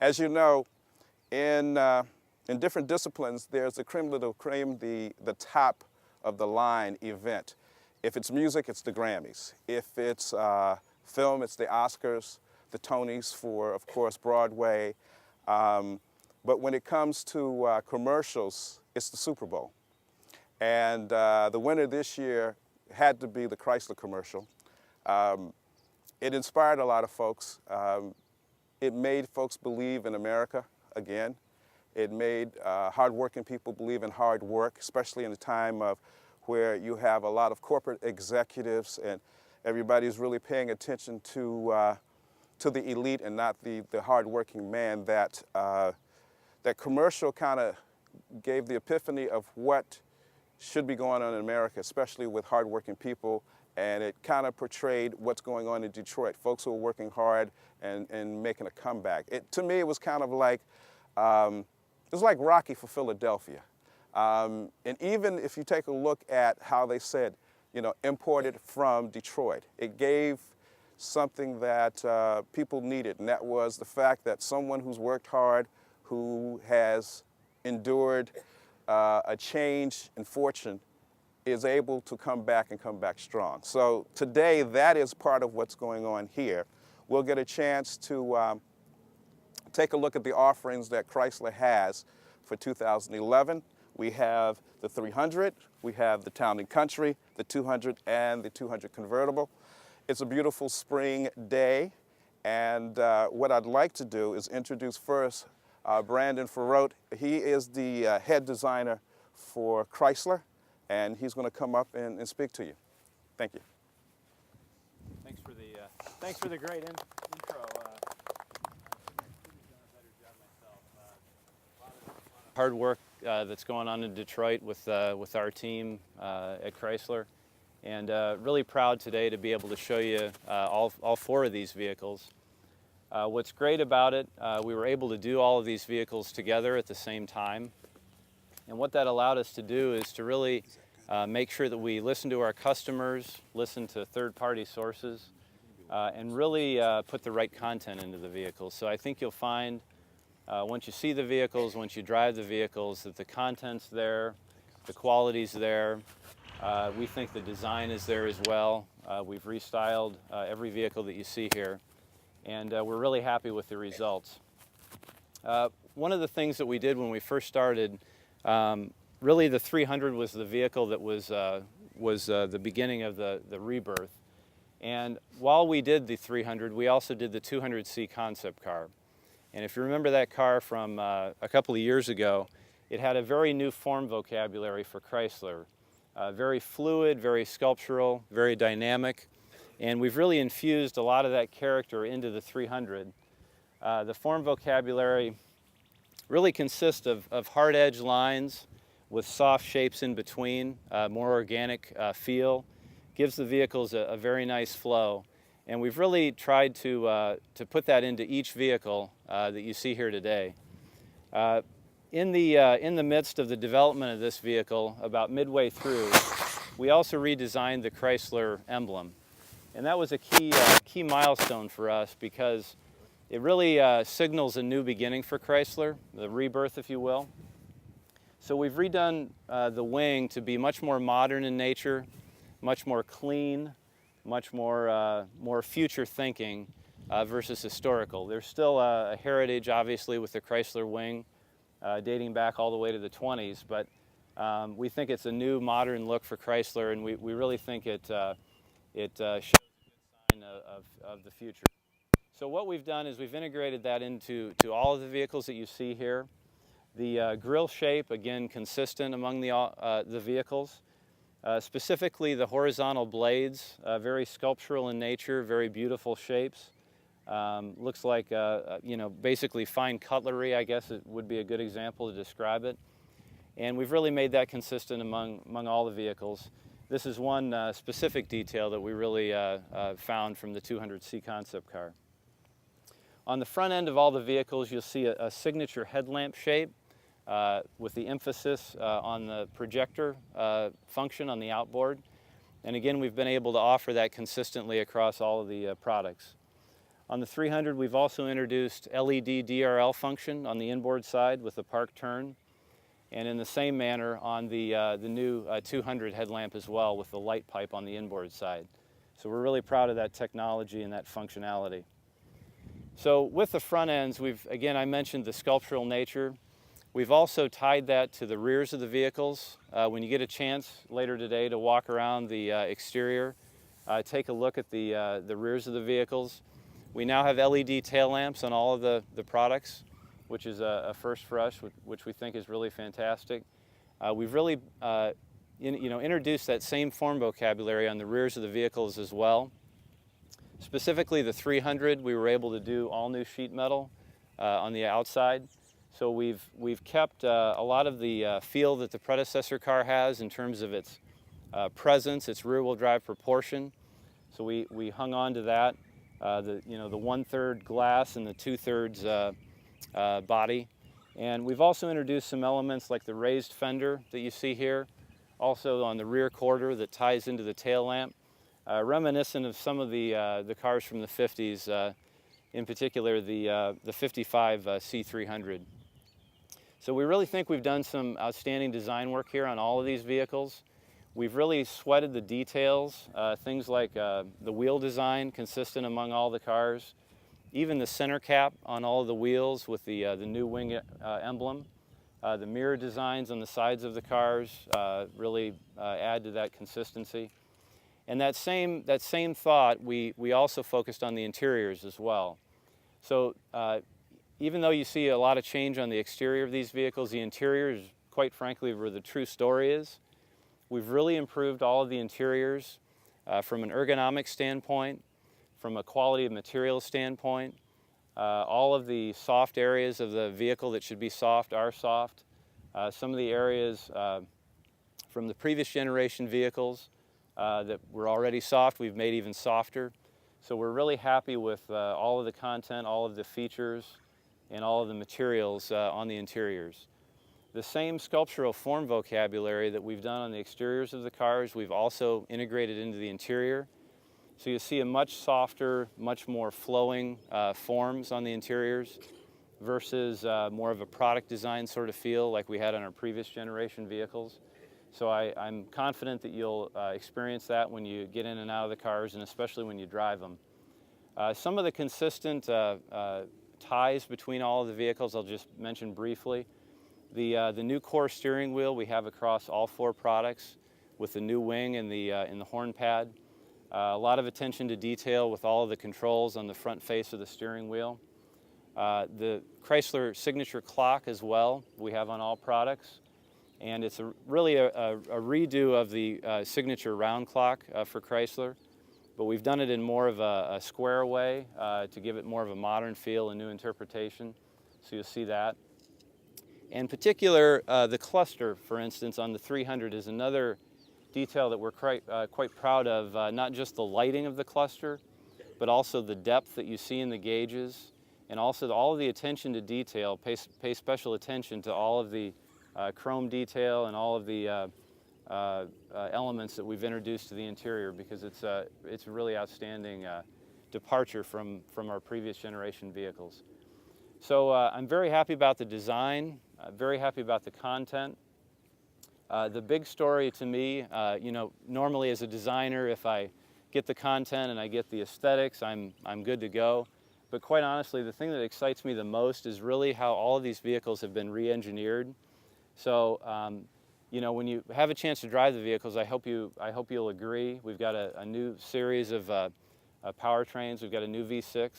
As you know, in different disciplines, there's the creme de la creme, the top of the line event. If it's music, it's the Grammys. If it's film, it's the Oscars, the Tonys for, of course, Broadway. But when it comes to commercials, it's the Super Bowl. And the winner this year had to be the Chrysler commercial. It inspired a lot of folks. It made folks believe in America again. It made hardworking people believe in hard work, especially in a time of where you have a lot of corporate executives and everybody's really paying attention to the elite and not the hardworking man. That commercial kind of gave the epiphany of what should be going on in America, especially with hardworking people, and it kind of portrayed what's going on in Detroit, folks who are working hard and making a comeback. To me, it was kind of like, it was like Rocky for Philadelphia. And even if you take a look at how they said, imported from Detroit, it gave something that people needed, and that was the fact that someone who's worked hard, who has endured a change in fortune, is able to come back and come back strong. So today, that is part of what's going on here. We'll get a chance to take a look at the offerings that Chrysler has for 2011. We have the 300, we have the Town & Country, the 200, and the 200 convertible. It's a beautiful spring day, and what I'd like to do is introduce first Brandon Faurote. He is the head designer for Chrysler, and he's going to come up and speak to you. Thank you. Thanks for the great intro. Hard work that's going on in Detroit with our team at Chrysler, and really proud today to be able to show you all four of these vehicles. What's great about it, we were able to do all of these vehicles together at the same time, and what that allowed us to do is to really make sure that we listen to our customers, listen to third-party sources, and really put the right content into the vehicles. So I think you'll find once you see the vehicles, once you drive the vehicles, that the content's there, the quality's there. We think the design is there as well. We've restyled every vehicle that you see here, and we're really happy with the results. One of the things that we did when we first started, really the 300 was the vehicle that was the beginning of the rebirth. And while we did the 300, we also did the 200C concept car. And if you remember that car from a couple of years ago, it had a very new form vocabulary for Chrysler. Very fluid, very sculptural, very dynamic. And we've really infused a lot of that character into the 300. The form vocabulary really consists of hard edge lines with soft shapes in between, more organic feel. Gives the vehicles a very nice flow. And we've really tried to put that into each vehicle that you see here today. In the midst of the development of this vehicle, about midway through, we also redesigned the Chrysler emblem. And that was a key milestone for us because it really signals a new beginning for Chrysler, the rebirth, if you will. So we've redone the wing to be much more modern in nature, much more clean, much more future thinking versus historical. There's still a heritage, obviously, with the Chrysler wing dating back all the way to the 20s, but we think it's a new modern look for Chrysler, and we really think it shows a good sign of the future. So what we've done is we've integrated that into all of the vehicles that you see here. The grille shape, again, consistent among the vehicles. Specifically, the horizontal blades, very sculptural in nature, very beautiful shapes. Looks like, basically fine cutlery, I guess it would be a good example to describe it. And we've really made that consistent among all the vehicles. This is one specific detail that we really found from the 200C concept car. On the front end of all the vehicles, you'll see a signature headlamp shape. With the emphasis on the projector function on the outboard. And again, we've been able to offer that consistently across all of the products. On the 300, we've also introduced LED DRL function on the inboard side with the park turn, and in the same manner on the new 200 headlamp as well with the light pipe on the inboard side. So we're really proud of that technology and that functionality. So with the front ends, again, I mentioned the sculptural nature. We've also tied that to the rears of the vehicles. When you get a chance later today to walk around the exterior, take a look at the rears of the vehicles. We now have LED tail lamps on all of the products, which is a first for us, which we think is really fantastic. We've really introduced that same form vocabulary on the rears of the vehicles as well. Specifically the 300, we were able to do all new sheet metal on the outside. So we've kept a lot of the feel that the predecessor car has in terms of its presence, its rear-wheel drive proportion. So we hung on to that, the 1/3 glass and the 2/3 body. And we've also introduced some elements like the raised fender that you see here, also on the rear quarter that ties into the tail lamp, reminiscent of some of the cars from the 50s, in particular the 55 C300. So we really think we've done some outstanding design work here on all of these vehicles. We've really sweated the details, things like the wheel design consistent among all the cars, even the center cap on all of the wheels with the new wing emblem. The mirror designs on the sides of the cars really add to that consistency. And that same thought, we also focused on the interiors as well. So even though you see a lot of change on the exterior of these vehicles, the interior is, quite frankly, where the true story is. We've really improved all of the interiors from an ergonomic standpoint, from a quality of material standpoint. All of the soft areas of the vehicle that should be soft are soft. Some of the areas from the previous generation vehicles that were already soft, we've made even softer. So we're really happy with all of the content, all of the features, and all of the materials on the interiors. The same sculptural form vocabulary that we've done on the exteriors of the cars, we've also integrated into the interior. So you see a much softer, much more flowing forms on the interiors versus more of a product design sort of feel like we had on our previous generation vehicles. So I'm confident that you'll experience that when you get in and out of the cars, and especially when you drive them. Some of the consistent ties between all of the vehicles I'll just mention briefly. The new core steering wheel we have across all 4 products with the new wing and the horn pad. A lot of attention to detail with all of the controls on the front face of the steering wheel. The Chrysler signature clock as well we have on all products. And it's really a redo of the signature round clock for Chrysler. But we've done it in more of a square way to give it more of a modern feel and new interpretation. So you'll see that. In particular, the cluster, for instance, on the 300 is another detail that we're quite proud of, not just the lighting of the cluster, but also the depth that you see in the gauges, and also all of the attention to detail. Pay special attention to all of the chrome detail and all of the elements that we've introduced to the interior, because it's a really outstanding departure from our previous generation vehicles. So I'm very happy about the design, very happy about the content. The big story to me, normally as a designer, if I get the content and I get the aesthetics, I'm good to go. But quite honestly, the thing that excites me the most is really how all of these vehicles have been re-engineered. So, when you have a chance to drive the vehicles, I hope you'll agree. We've got a new series of powertrains. We've got a new V6.